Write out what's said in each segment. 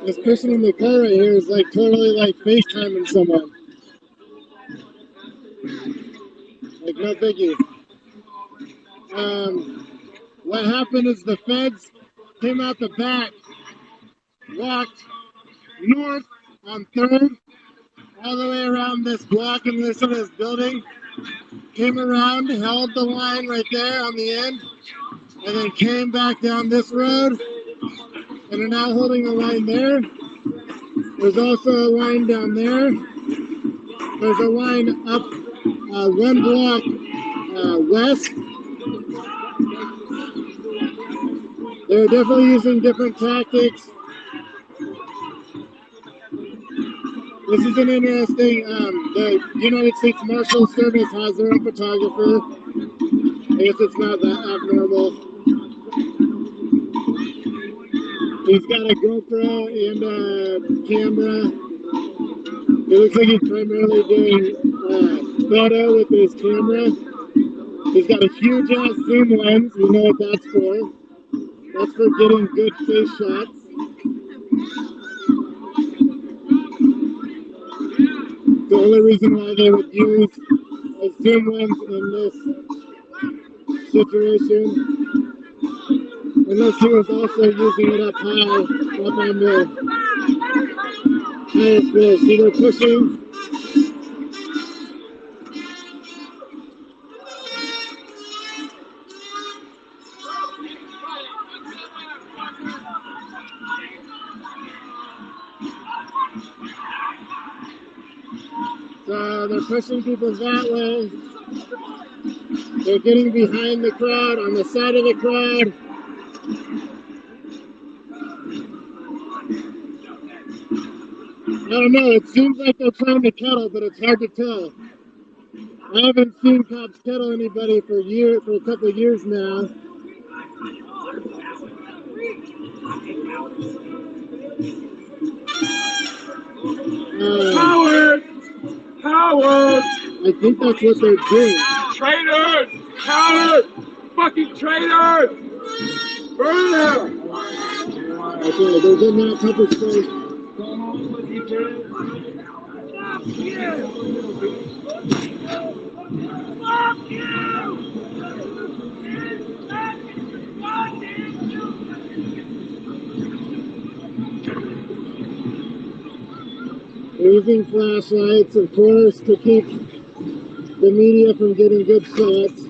This person in the car right here is like totally like FaceTiming someone. Like, no biggie. What happened is the feds came out the back, walked north on 3rd, all the way around this block and this of this building, came around, held the line right there on the end, and then came back down this road, and are now holding the line there. There's also a line down there. There's a line up one block west. They're definitely using different tactics. This is an interesting, the United States Marshal Service has their own photographer. I guess it's not that abnormal. He's got a GoPro and a camera. It looks like he's primarily doing photo with his camera. He's got a huge ass zoom lens. You know what that's for. That's for getting good face shots. The only reason why they would use a zoom lens in this situation, unless he was also using it up high, up on the highest floor. See, they're pushing. So they're pushing people that way. They're getting behind the crowd, on the side of the crowd. I don't know, it seems like they're trying to kettle, but it's hard to tell. I haven't seen cops kettle anybody for a couple of years now. Howard! Howard! I think that's what they're doing. Traitors! Cowards! Fucking traitors! Burn them! Okay, they're getting out pepper spray. Fuck you! They're using flashlights, of course, to keep the media from getting good shots.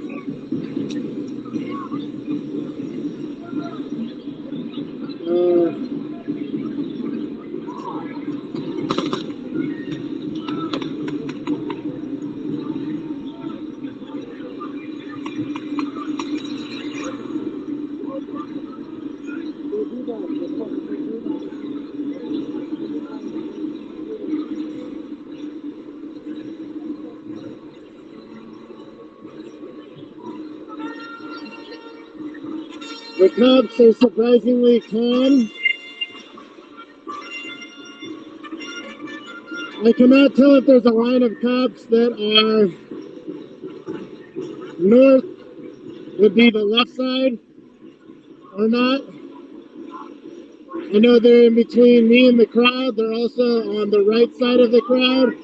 The cops are surprisingly calm. I cannot tell if there's a line of cops that are north, would be the left side, or not. I know they're in between me and the crowd. They're also on the right side of the crowd.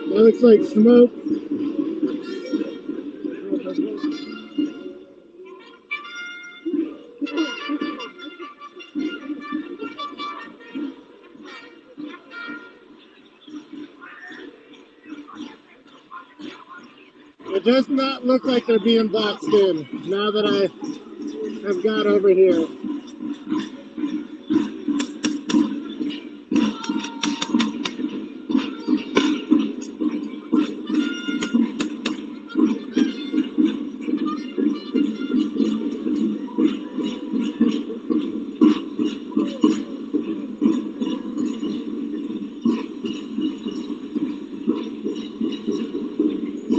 That looks like smoke. It does not look like they're being boxed in now that I have got over here.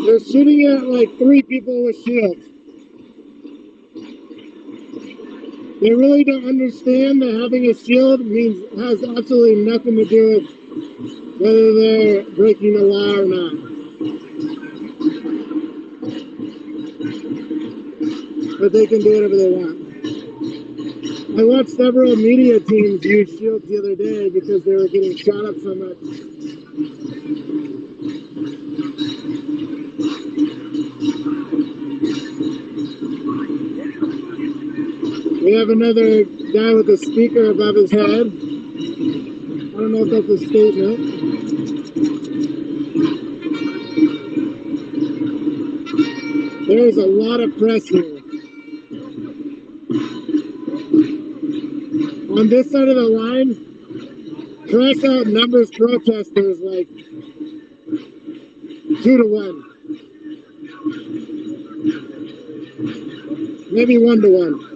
They're shooting at like 3 people with shields. They really don't understand that having a shield has absolutely nothing to do with whether they're breaking the law or not. But they can do whatever they want. I watched several media teams use shields the other day because they were getting shot up so much. We have another guy with a speaker above his head. I don't know if that's a statement. There's a lot of press here. On this side of the line, press outnumbers protesters like 2-1. Maybe 1-1.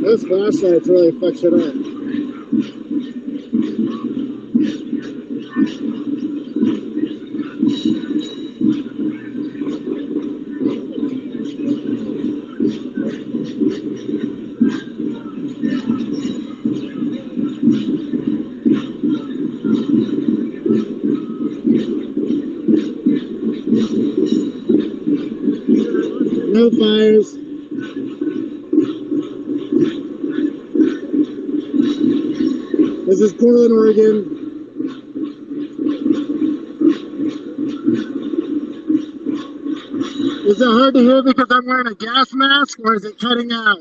Those flashlights really fuck shit up. No fires. This is Portland, Oregon. Is it hard to hear because I'm wearing a gas mask, or is it cutting out?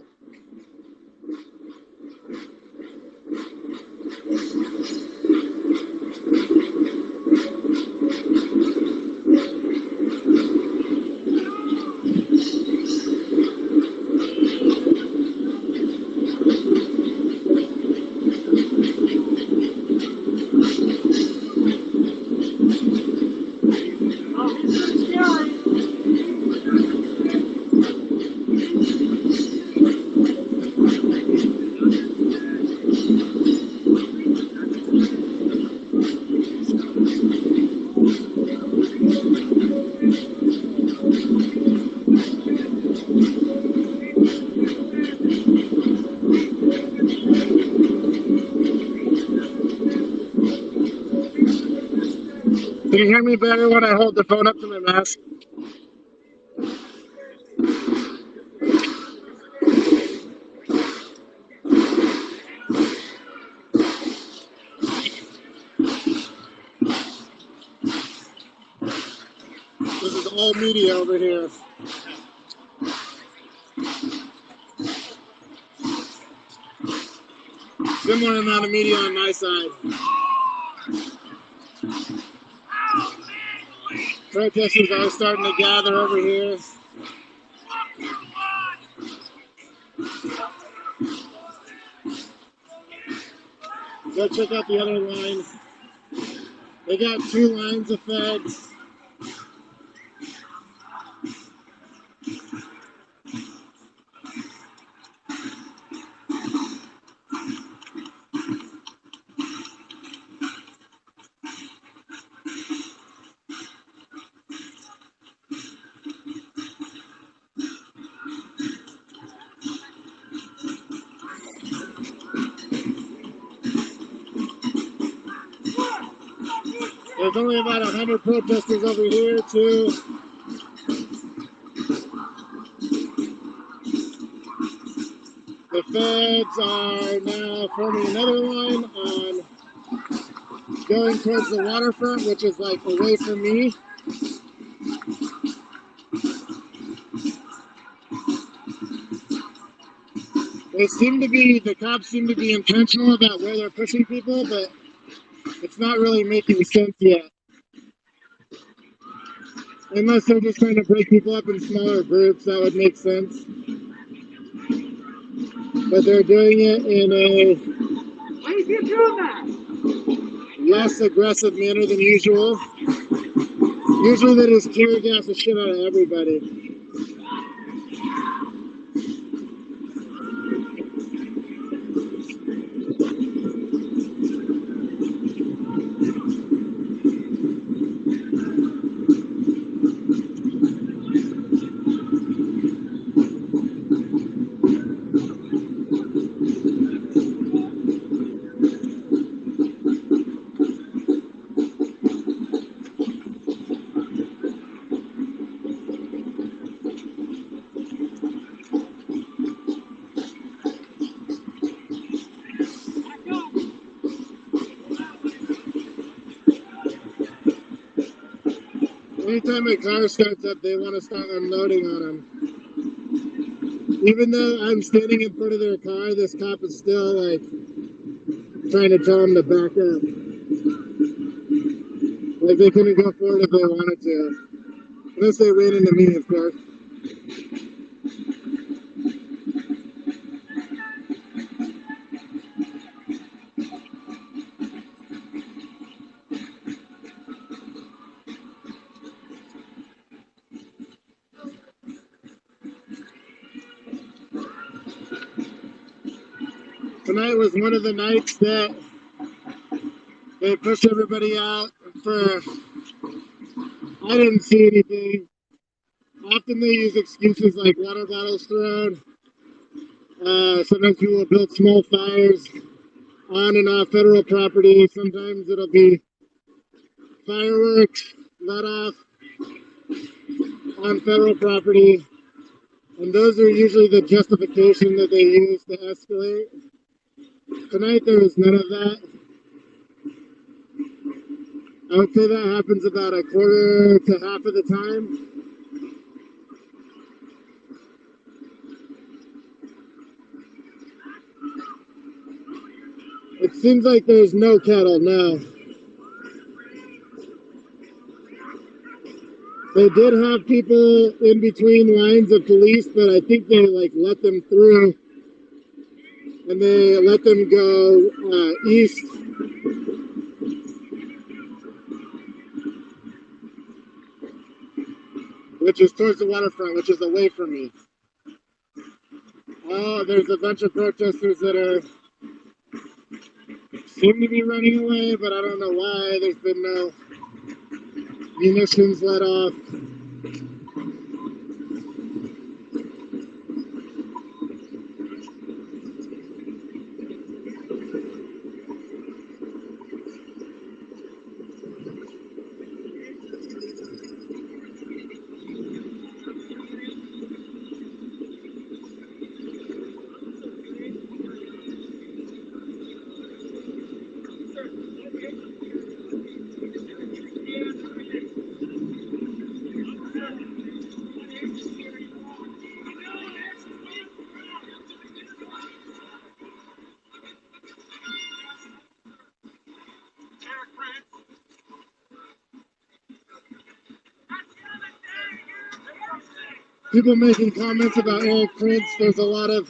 Can you hear me better when I hold the phone up to my mask? This is all media over here. Similar amount of media on my side. Protesters are starting to gather over here. Go check out the other line. They got 2 lines of feds. There's only about 100 protesters over here, too. The feds are now forming another line on going towards the waterfront, which is like away from me. The cops seem to be intentional about where they're pushing people, but it's not really making sense yet. Unless they're just trying to break people up in smaller groups, that would make sense. But they're doing it in a less aggressive manner than usual. Usually they just tear gas the shit out of everybody. Anytime a car starts up, they want to start unloading on them. Even though I'm standing in front of their car, this cop is still like trying to tell them to back up. Like they couldn't go forward if they wanted to. Unless they ran into me, of course. Tonight was one of the nights that they pushed everybody out for, I didn't see anything. Often they use excuses like water bottles thrown. Sometimes people will build small fires on and off federal property. Sometimes it'll be fireworks let off on federal property. And those are usually the justification that they use to escalate. Tonight there was none of that. I would say that happens about a quarter to half of the time. It seems like there's no kettle now. They did have people in between lines of police, but I think they like let them through and they let them go east. Which is towards the waterfront, which is away from me. Oh, there's a bunch of protesters that are seem to be running away, but I don't know why. There's been no munitions let off. People making comments about Eric Prince. There's a lot of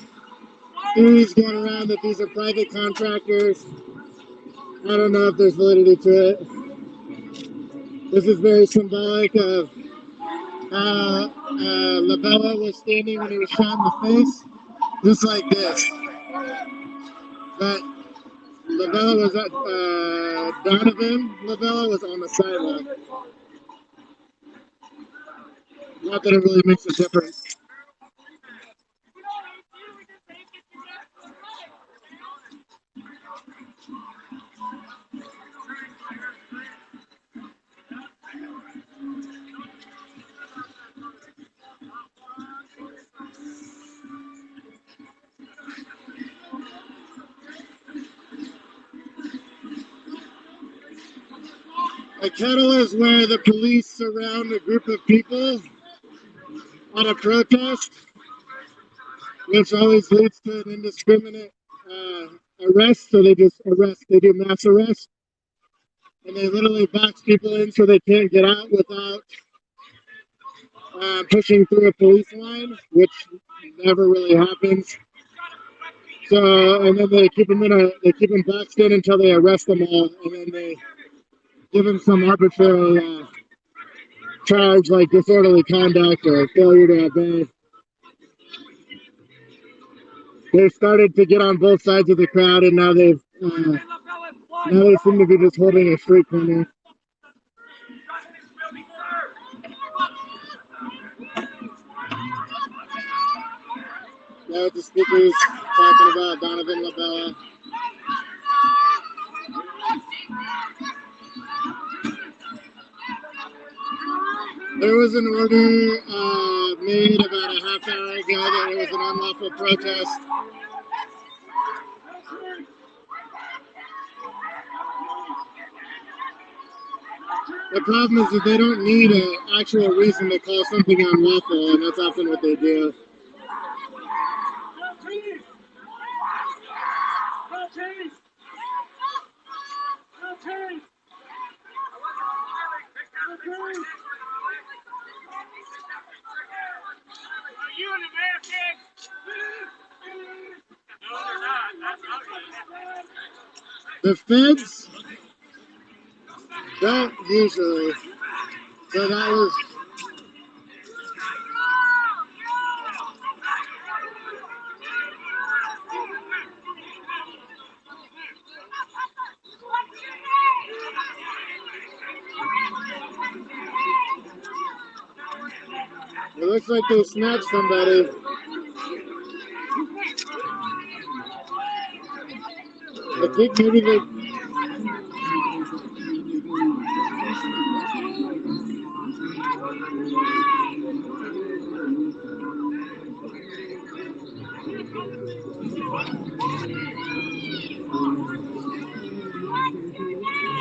theories going around that these are private contractors. I don't know if there's validity to it. This is very symbolic of how Labella was standing when he was shot in the face, just like this. But Labella was at Donovan. Labella was on the sidewalk. Not that it really makes a difference. A kettle is where the police surround a group of people on a protest, which always leads to an indiscriminate arrest. So they just arrest, they do mass arrest, and they literally box people in so they can't get out without pushing through a police line, which never really happens. So, and then they keep them boxed in until they arrest them all, and then they give them some arbitrary charge like disorderly conduct or failure to obey. They started to get on both sides of the crowd, and now they seem to be just holding a street corner. Now the speakers talking about Donovan Labella. There was an order made about a half hour ago that it was an unlawful protest. The problem is that they don't need an actual reason to call something unlawful, and that's often what they do. The feds don't usually. So that was. It looks like they snatched somebody. I think maybe they.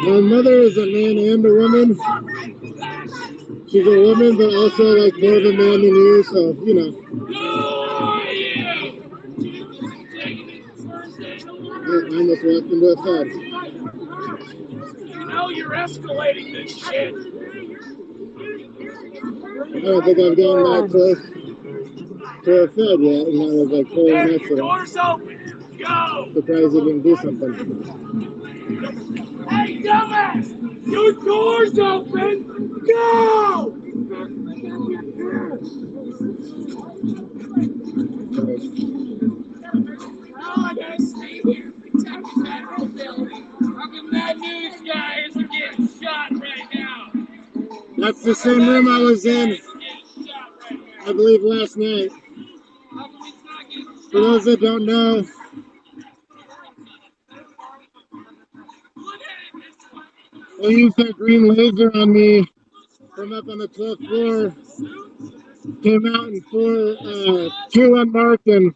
My mother is a man and a woman. She's a woman, but also like more of a man than you, so you know. I almost walked into a fed. You know you're escalating this shit. I don't think I've gotten that close to a fed yet, and I was like pulling next to Doors it. open. Go. Surprised he didn't do something. Hey, dumbass! Your door's open! Go! Oh, I gotta stay here. Protect the federal building. How come that news guy isn't getting shot right now? That's the same room I was in, I believe, last night. For those that don't know, they used that green laser on me from up on the 12th floor. Came out in two unmarked and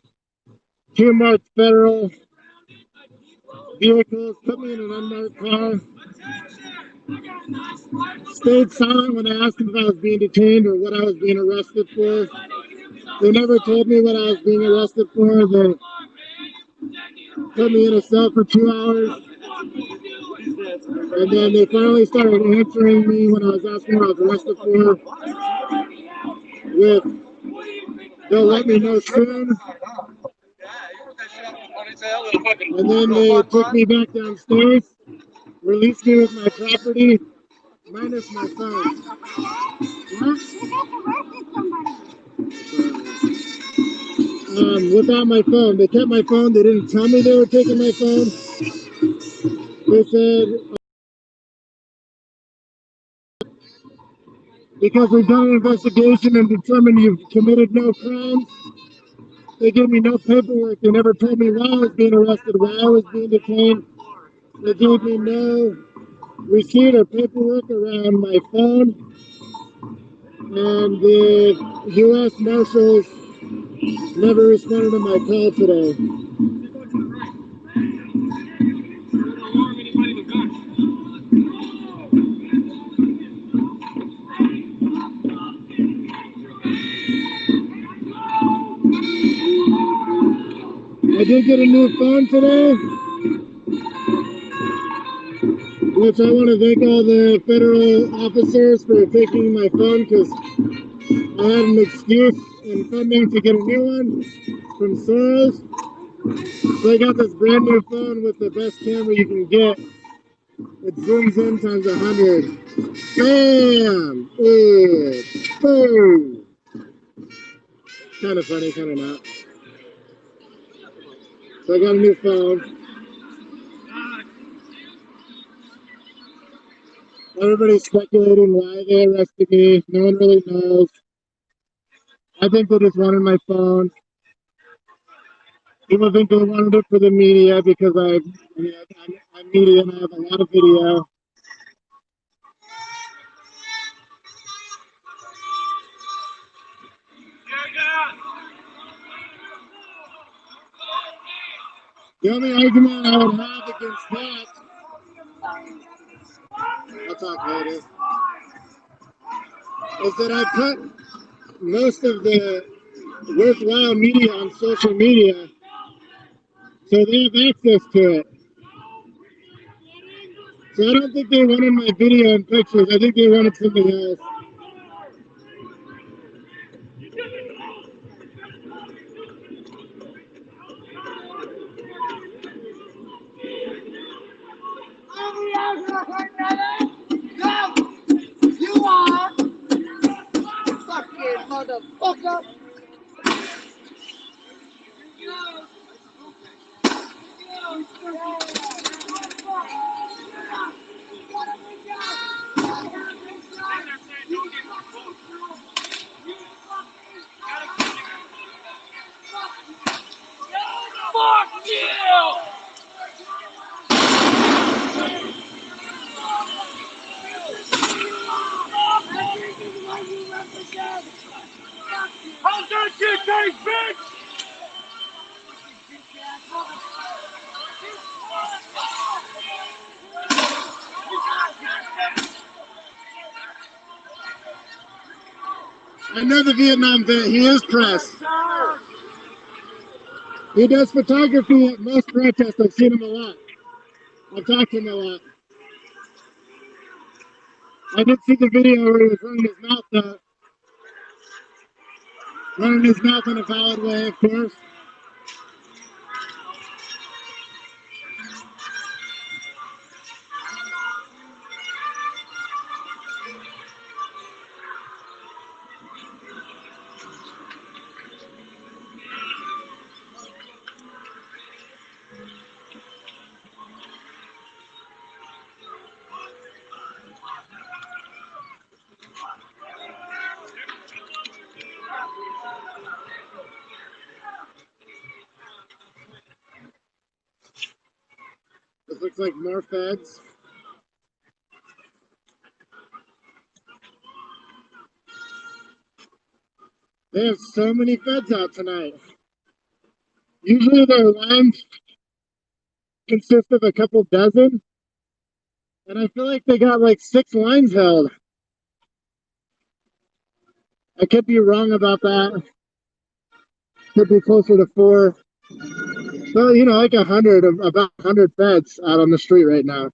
two marked federal vehicles, put me in an unmarked car. Stayed silent when I asked them if I was being detained or what I was being arrested for. They never told me what I was being arrested for. They put me in a cell for 2 hours. And then they finally started answering me when I was asking what I was arrested for. They'll let me know soon. And then they took me back downstairs, released me with my property, minus my phone. Without my phone. They kept my phone. They didn't tell me they were taking my phone. They said, because we've done an investigation and determined you've committed no crimes, they gave me no paperwork. They never told me why I was being arrested, why I was being detained. They gave me no receipt or paperwork around my phone. And the U.S. Marshals never responded to my call today. I did get a new phone today, which I want to thank all the federal officers for taking my phone because I had an excuse in funding to get a new one from Soros. So I got this brand new phone with the best camera you can get. It zooms in times 100. Bam! Boom! Kind of funny, kind of not. So I got a new phone. Everybody's speculating why they arrested me. No one really knows. I think they just wanted my phone. People think they wanted it for the media because I'm media and I have a lot of video. The only argument I would have against that, I'll talk later. is that I put most of the worthwhile media on social media, so they have access to it. So I don't think they wanted my video and pictures. I think they wanted something else. You are fucking motherfucker. Fuck you! How's that shit taste, bitch? I know the Vietnam vet. He is press. He does photography at most protests. I've seen him a lot. I've talked to him a lot. I did see the video where he was running his mouth though. Running his mouth in a valid way, of course. This looks like more feds. They have so many feds out tonight. Usually their lines consist of a couple dozen, and I feel like they got like 6 lines held. I could be wrong about that. Could be closer to 4. Well, you know, like 100, about 100 feds out on the street right now.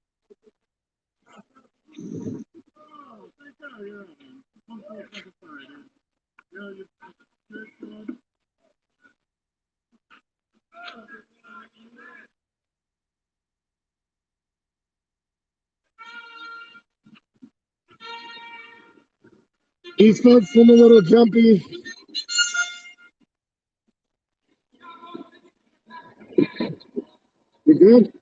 These folks seem a little jumpy. You good?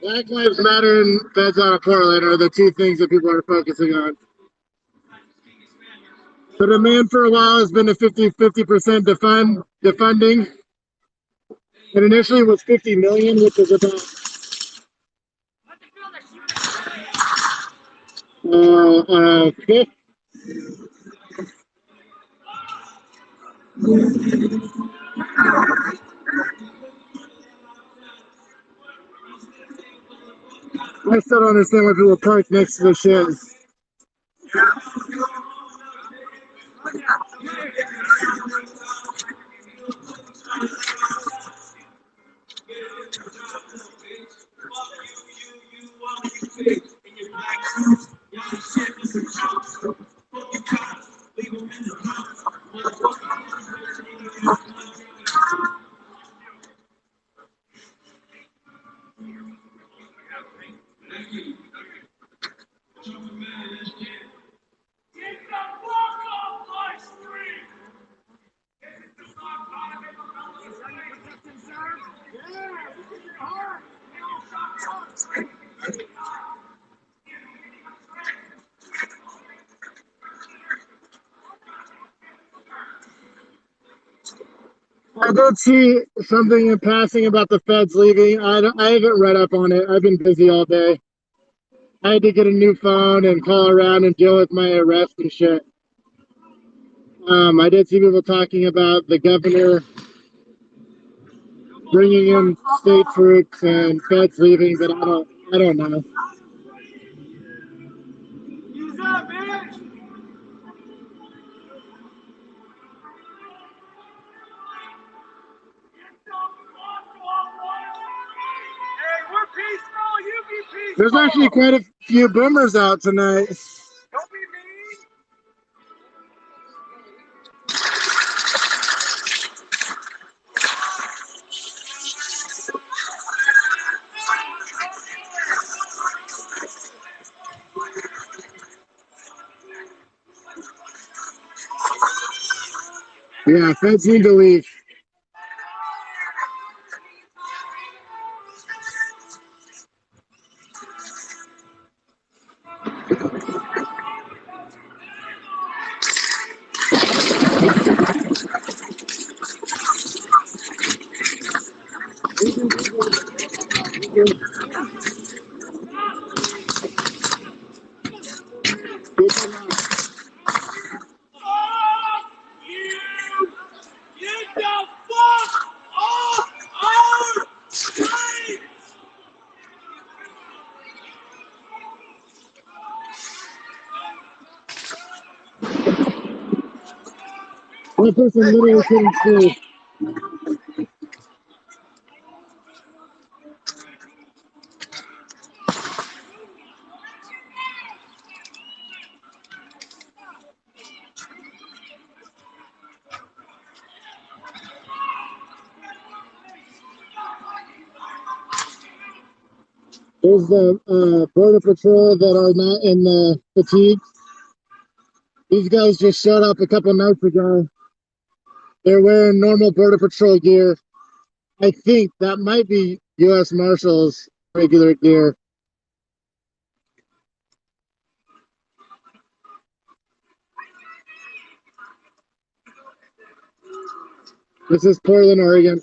Black Lives Matter and feds out of Portland are the 2 things that people are focusing on. The demand for a while has been a 50% defunding. And initially it was 50 million, which is about fifth. I still don't understand why people park next to the shit. I did see something in passing about the feds leaving. I haven't read up on it. I've been busy all day. I had to get a new phone and call around and deal with my arrest and shit. I did see people talking about the governor bringing in state troops and feds leaving, but I don't know. Use up, bitch! Hey, we're peaceful, you be peaceful! There's actually quite a few boomers out tonight. Don't be mean! Yeah, feds need to leave. Get the fuck off our street! One person literally couldn't see. There's the border patrol that are not in the fatigue. These guys just showed up a couple nights ago. They're wearing normal border patrol gear. I think that might be U.S. Marshals regular gear. This is Portland, Oregon.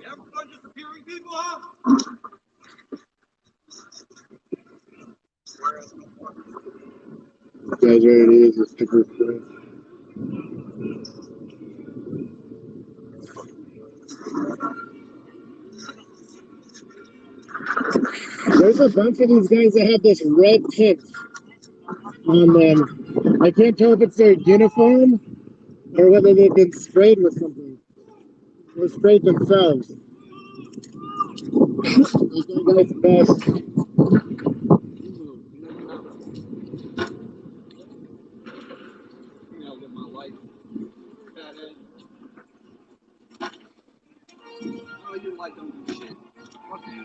Ever fun disappearing people, huh? Guys, ready to use this sticker. There's a bunch of these guys that have this red tint on them. I can't tell if it's their uniform or whether they've been sprayed with something or sprayed themselves. These guys best. My life. Oh, your life don't do shit. Fuck you.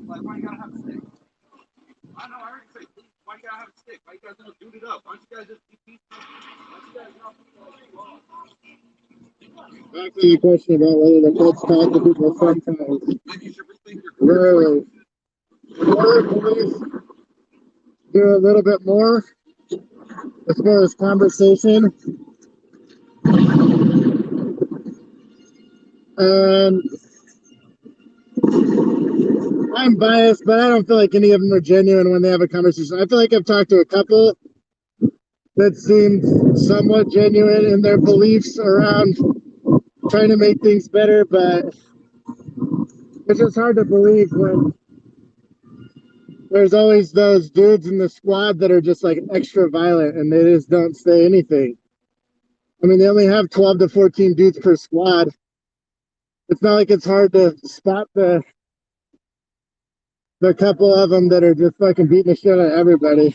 Why you gotta have a stick? I know, I already said, why you gotta have a stick? Why you guys don't dude it up? Why don't you guys just be peaceful? Back to the question about whether the feds talk to people sometimes. Maybe you should rethink your Rarely. Border police do a little bit more as far as conversation. And I'm biased, but I don't feel like any of them are genuine when they have a conversation. I feel like I've talked to a couple that seemed somewhat genuine in their beliefs around trying to make things better, but It's just hard to believe when there's always those dudes in the squad that are just like extra violent and they just don't say anything. I mean, they only have 12 to 14 dudes per squad. It's not like it's hard to spot the couple of them that are just fucking beating the shit out of everybody.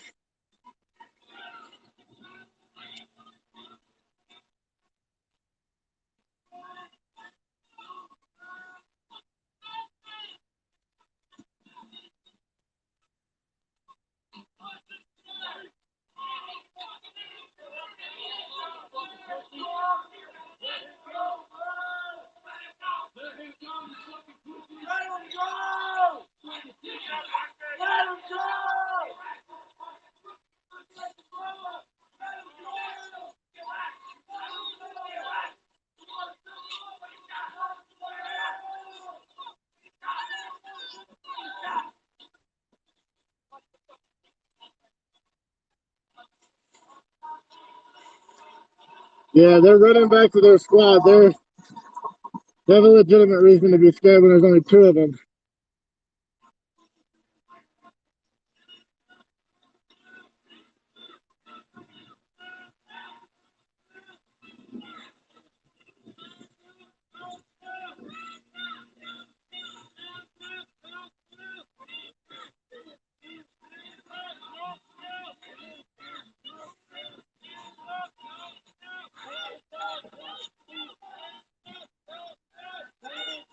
Yeah, they're running back to their squad. They have a legitimate reason to be scared when there's only two of them.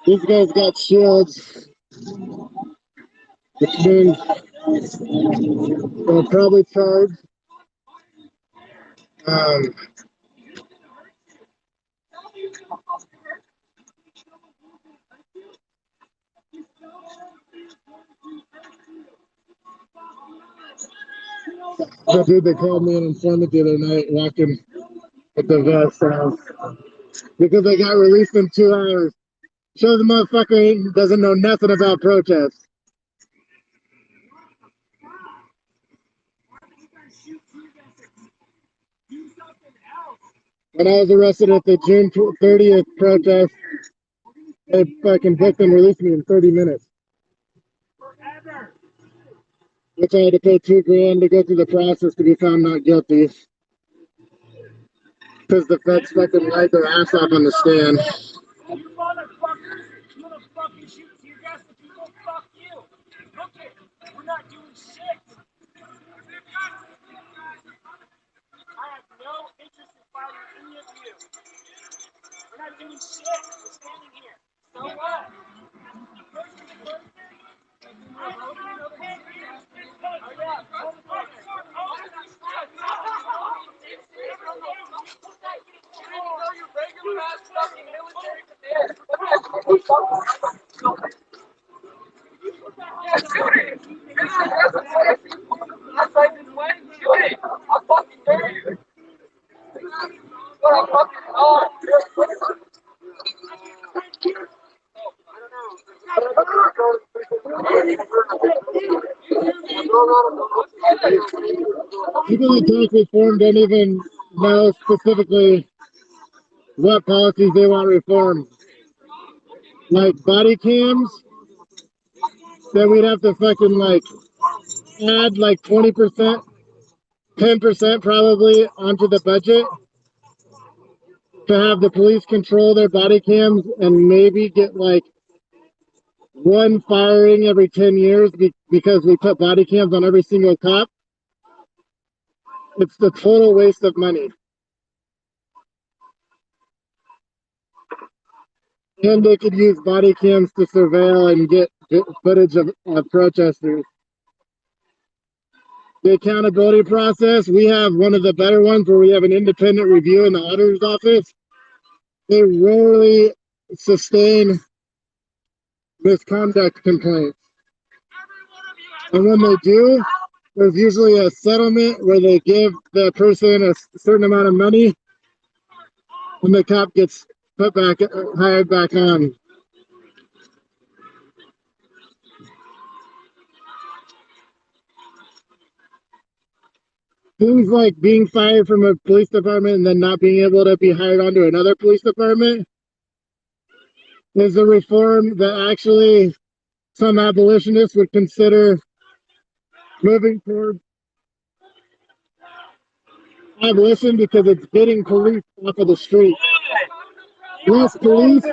These guys got shields, which means they'll probably charge. Um, the dude that called me an informant the other night walking with the vest house because they got released in 2 hours. Show the motherfucker doesn't know nothing about protests. When I was arrested at the June 30th protest, they fucking booked and released me in 30 minutes. Which I had to pay $2,000 to go through the process to be found not guilty. Because the feds fucking lied their ass off on the stand. You motherfuckers, you wanna fucking shoot tear gas with people? Fuck you. Look it, we're not doing shit. I have no interest in fighting any of you. We're not doing shit. We're standing here. So what? People that talk reform don't even know specifically what policies they want reformed. Like body cams, that we'd have to fucking like add like 20%, 10% probably onto the budget to have the police control their body cams and maybe get like one firing every 10 years because we put body cams on every single cop. It's the total waste of money. And they could use body cams to surveil and get footage of protesters. The accountability process, we have one of the better ones where we have an independent review in the auditor's office. They rarely sustain misconduct complaints. And when they do, there's usually a settlement where they give the person a certain amount of money and the cop gets put back, hired back on. Things like being fired from a police department and then not being able to be hired onto another police department, is a reform that actually some abolitionists would consider moving toward abolition because it's getting police off of the street. Less police,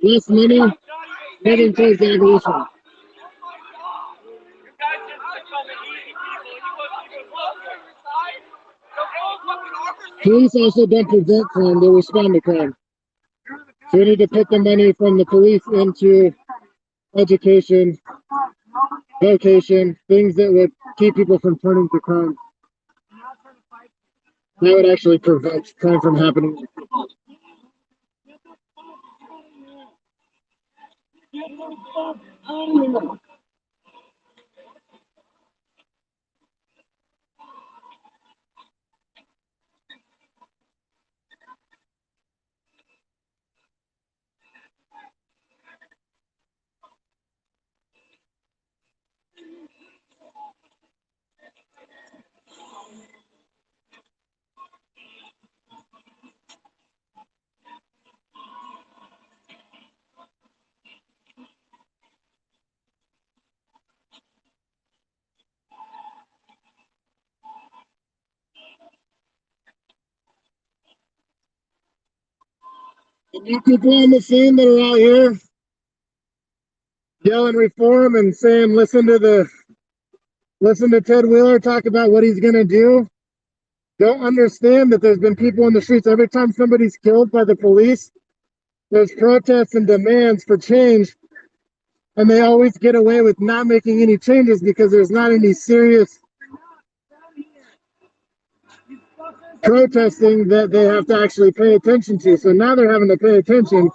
less money, heading towards abolition. Police also don't prevent crime, they respond to crime. So we need to put the money from the police into education, vocation, things that would keep people from turning to crime. That would actually prevent crime from happening. The new people on the scene that are out here yelling reform and saying listen to Ted Wheeler talk about what he's gonna do. Don't understand that there's been people in the streets every time somebody's killed by the police. There's protests and demands for change, and they always get away with not making any changes because there's not any serious protesting that they have to actually pay attention to. So now they're having to pay attention,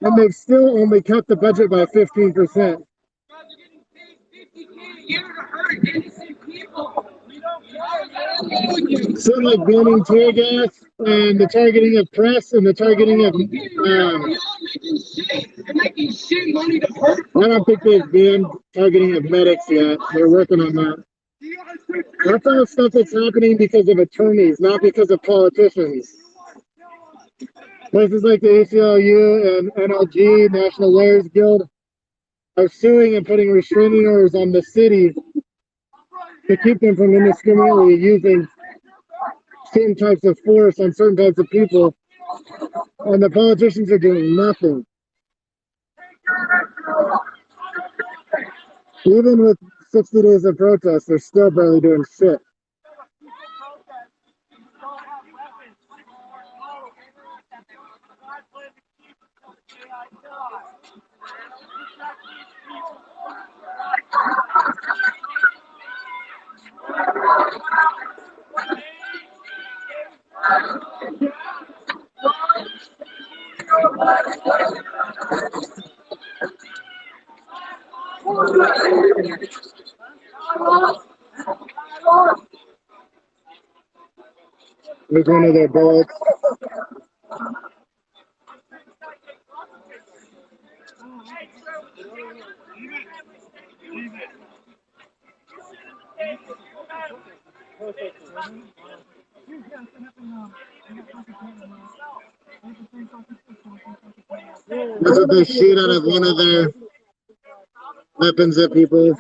and they've still only cut the budget by 15%. So like banning tear gas and the targeting of press and the targeting of I don't think they've banned targeting of medics yet. They're working on that. That's all stuff that's happening because of attorneys, not because of politicians. Places like the ACLU and NLG, National Lawyers Guild, are suing and putting restraining orders on the city to keep them from indiscriminately using certain types of force on certain types of people, and the politicians are doing nothing. Even with 60 days of protest, they're still barely doing shit. There's one of their bullets. That's what they shoot out of one of their weapons at people.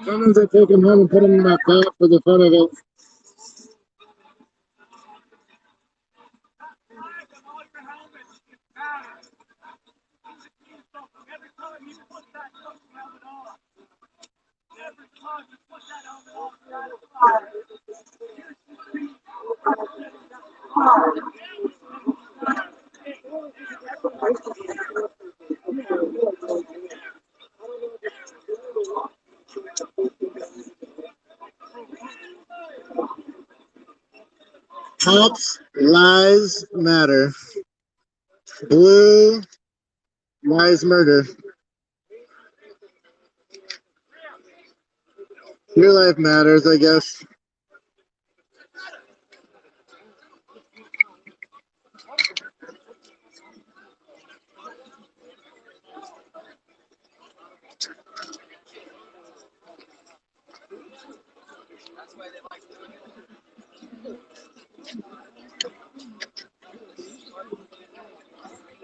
Sometimes they take them home and put them in my back for the fun of it. Cops lies matter. Blue lies murder. Your life matters, I guess.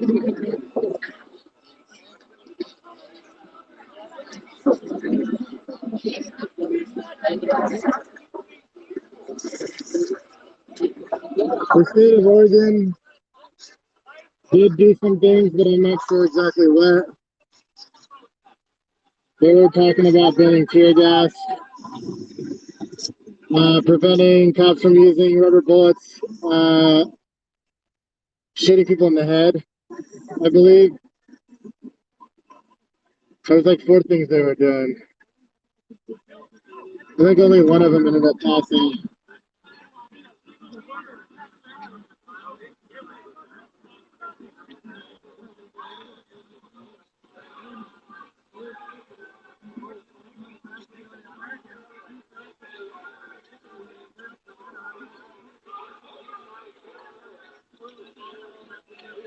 The state of Oregon did do some things, but I'm not sure exactly what. They were talking about banning tear gas, preventing cops from using rubber bullets, shooting people in the head, I believe. There was like 4 things they were doing. I think only one of them ended up passing.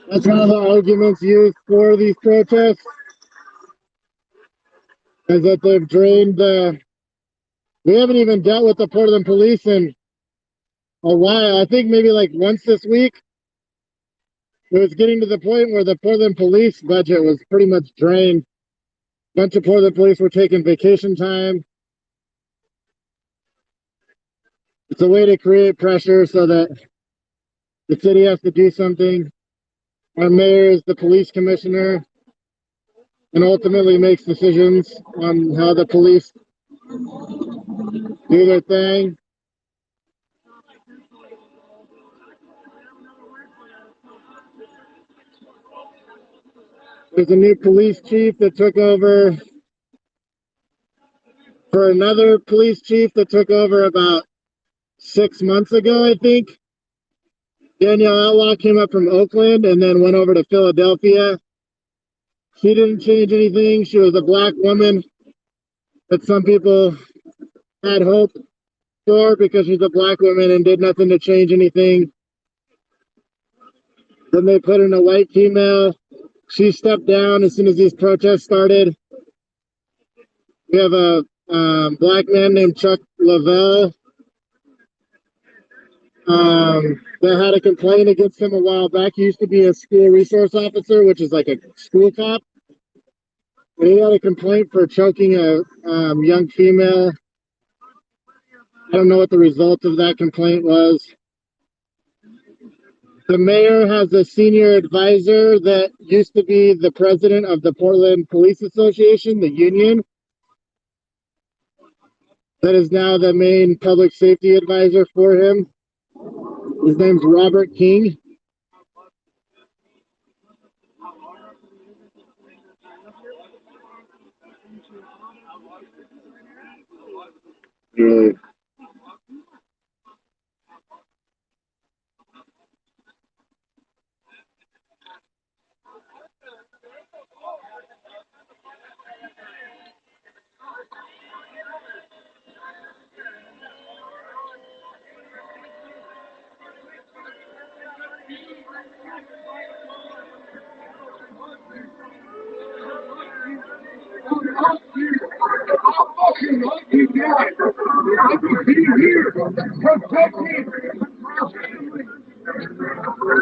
That's one of the arguments used for these protests, is that they've drained the. We haven't even dealt with the Portland police in a while. I think maybe like once this week. It was getting to the point where the Portland police budget was pretty much drained. A bunch of Portland police were taking vacation time. It's a way to create pressure so that the city has to do something. Our mayor is the police commissioner and ultimately makes decisions on how the police do their thing. There's a new police chief that took over for another police chief that took over about 6 months ago, I think. Danielle Outlaw came up from Oakland and then went over to Philadelphia. She didn't change anything. She was a black woman that some people had hope for because she's a black woman and did nothing to change anything. Then they put in a white female. She stepped down as soon as these protests started. We have a black man named Chuck Lavelle that had a complaint against him a while back. He used to be a school resource officer, which is like a school cop. And he had a complaint for choking a young female. I don't know what the result of that complaint was. The mayor has a senior advisor that used to be the president of the Portland Police Association, the union, that is now the main public safety advisor for him. His name's Robert King. Yeah. I'll fucking love you guys. I could be here protecting my family.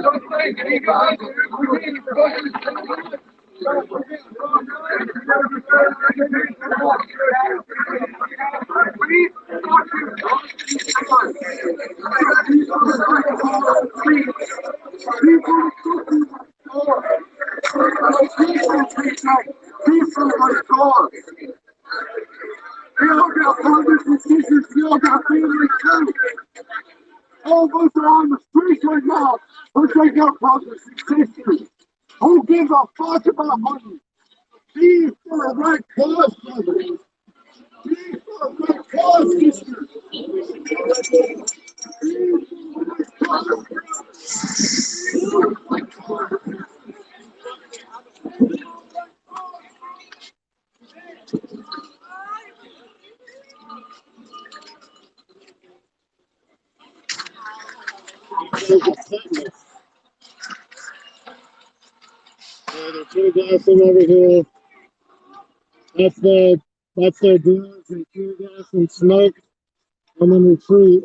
So thank you guys for being fucking People are gone. We all got brothers and sisters, we all got family too. All of us are on the streets right now, but they got brothers and sisters. Who gives a fuck about money? Be for the right cause, brothers. Be for the right cause, sisters. Be for the right cause. They're tear gassing over here. That's their deal. They tear gas and smoke and then retreat.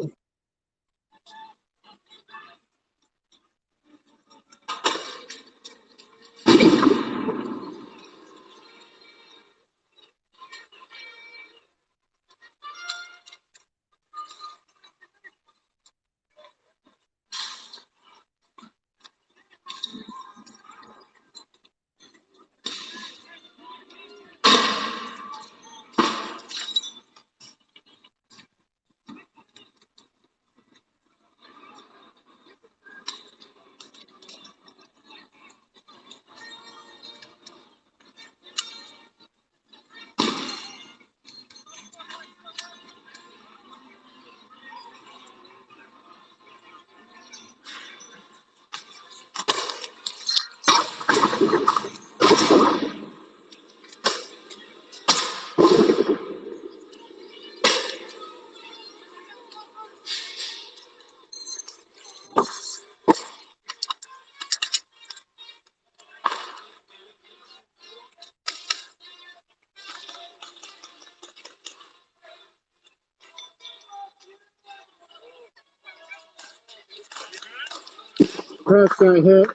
Press got hit.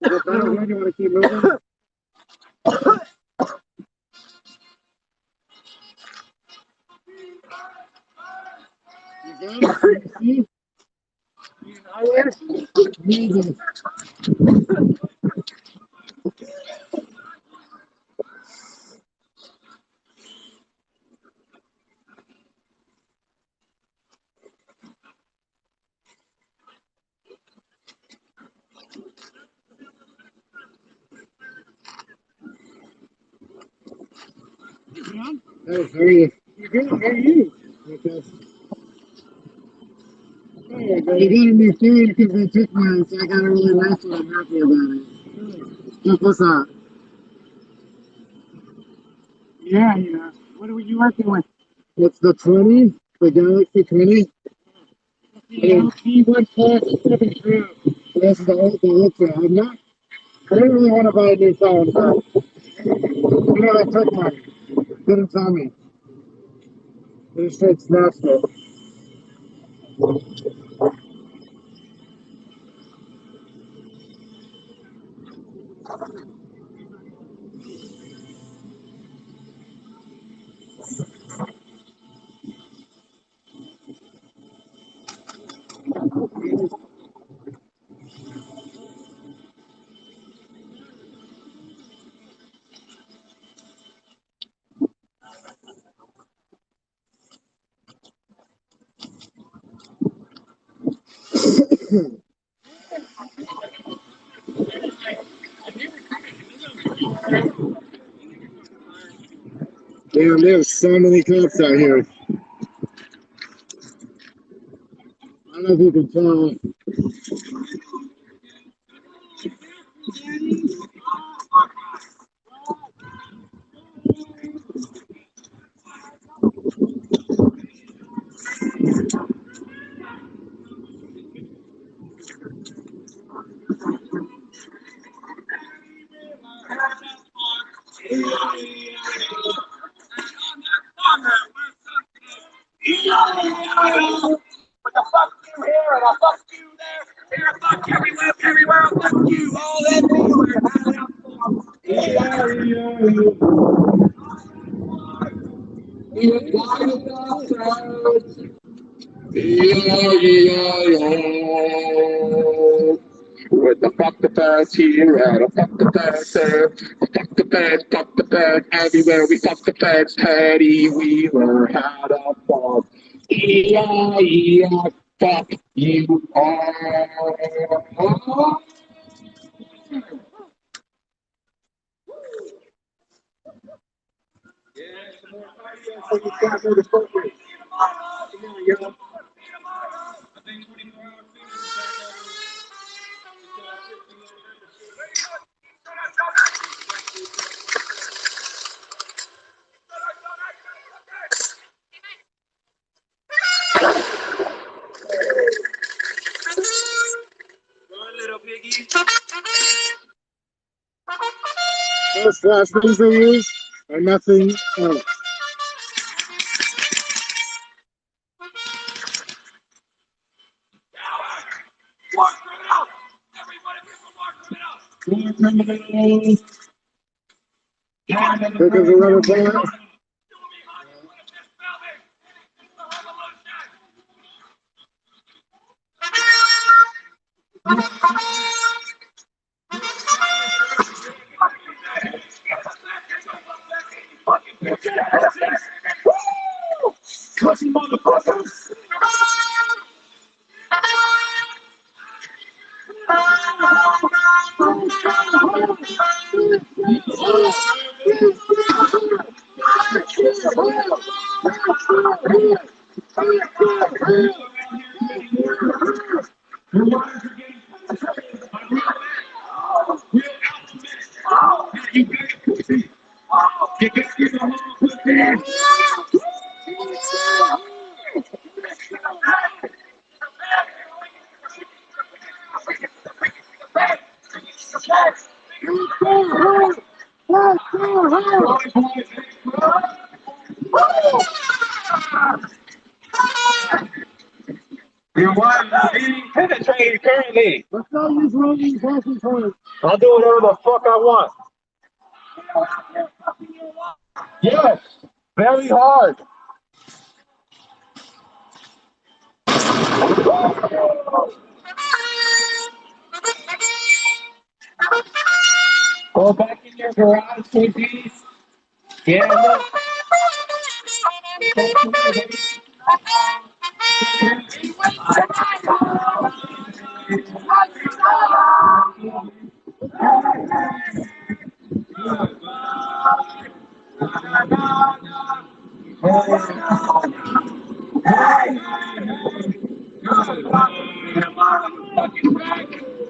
Is it better when you want to keep moving? You good? See? Moving. Hey, how are you? You good? How are you? Okay. Hey, you got a new phone because they took mine, so I got a really nice one. I'm happy about it. Check this out. Yeah, yeah. What are you working with? It's the 20, the Galaxy 20. LG1 Plus 7 Pro. This is the Ultra. I didn't really want to buy a new phone, but you know, they took mine. Didn't tell me. They just straight snatched it. Damn, there's so many cops out here. I don't know if you can tell. But the fuck you here and I fuck you there. Here, fuck everywhere, everywhere, I fuck you all everywhere. With the fuck the birds here, and the fuck the birds there. Fuck the bird, everywhere we fuck the birds. Teddy Wheeler had a farm. E-I-E-I, fuck you all. Those flash things they use are nothing else. Because a rubber bullet. Your wife is being penetrated currently. Let's not use rolling passing points. I'll do whatever the fuck I want. Yes, very hard. Go back in your garage, please. Yeah.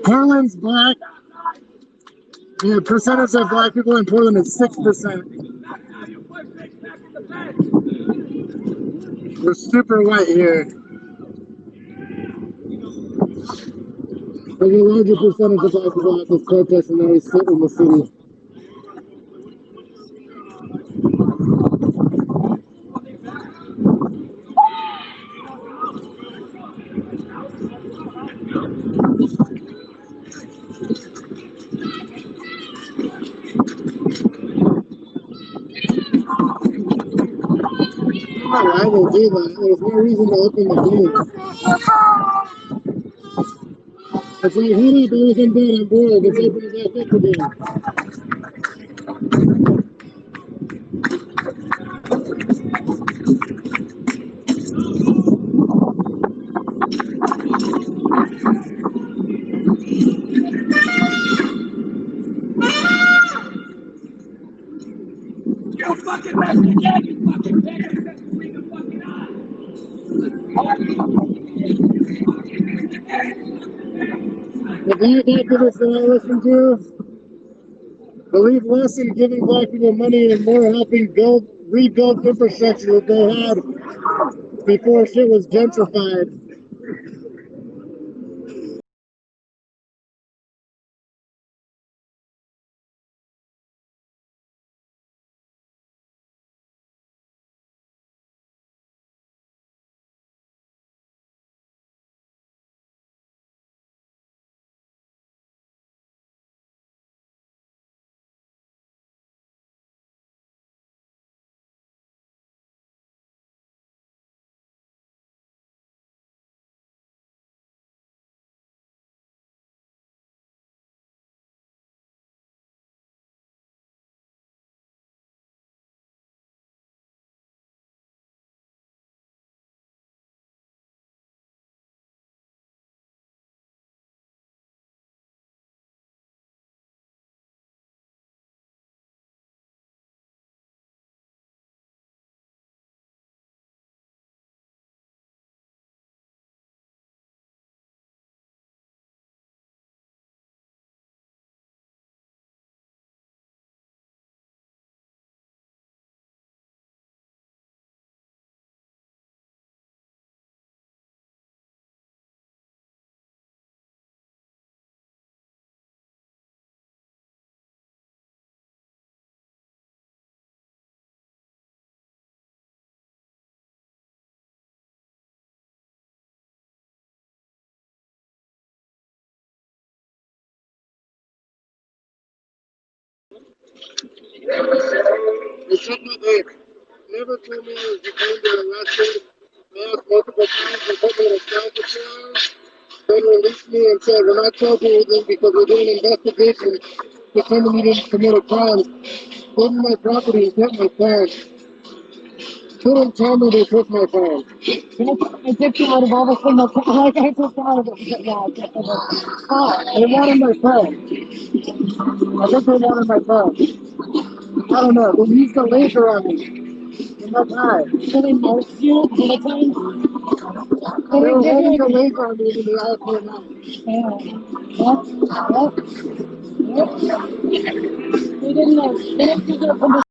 Portland's black. The percentage of black people in Portland is 6%. We're super white here. There's a larger percentage of black people at this protest than there is in the city. I don't know why they do that. There's no reason to open the gate. It's like, hold up, I was in bed, I'm bored. Let's open it back up again. You fucking left again, you fucking bitch. Bring the fucking eye. The black activists that I listen to believe less in giving black people money and more helping rebuild infrastructure that they had before shit was gentrified. They never told me I was detained or arrested. They asked multiple times. They put me in a traffic hours. Then released me and said, we're not charging anything because we're doing an investigation determining you didn't commit a crime. Gave me my property and kept my phone. Couldn't tell me they took my phone. I took you out of all the things. Like I took you out of it. Yeah, they wanted my phone. I think they wanted my phone. I don't know. They used a laser on me. How high? So they marked you bullet times? They They were didn't give holding you a link on me and they all came out. Yep. Yep. Yep. They didn't give you a permission.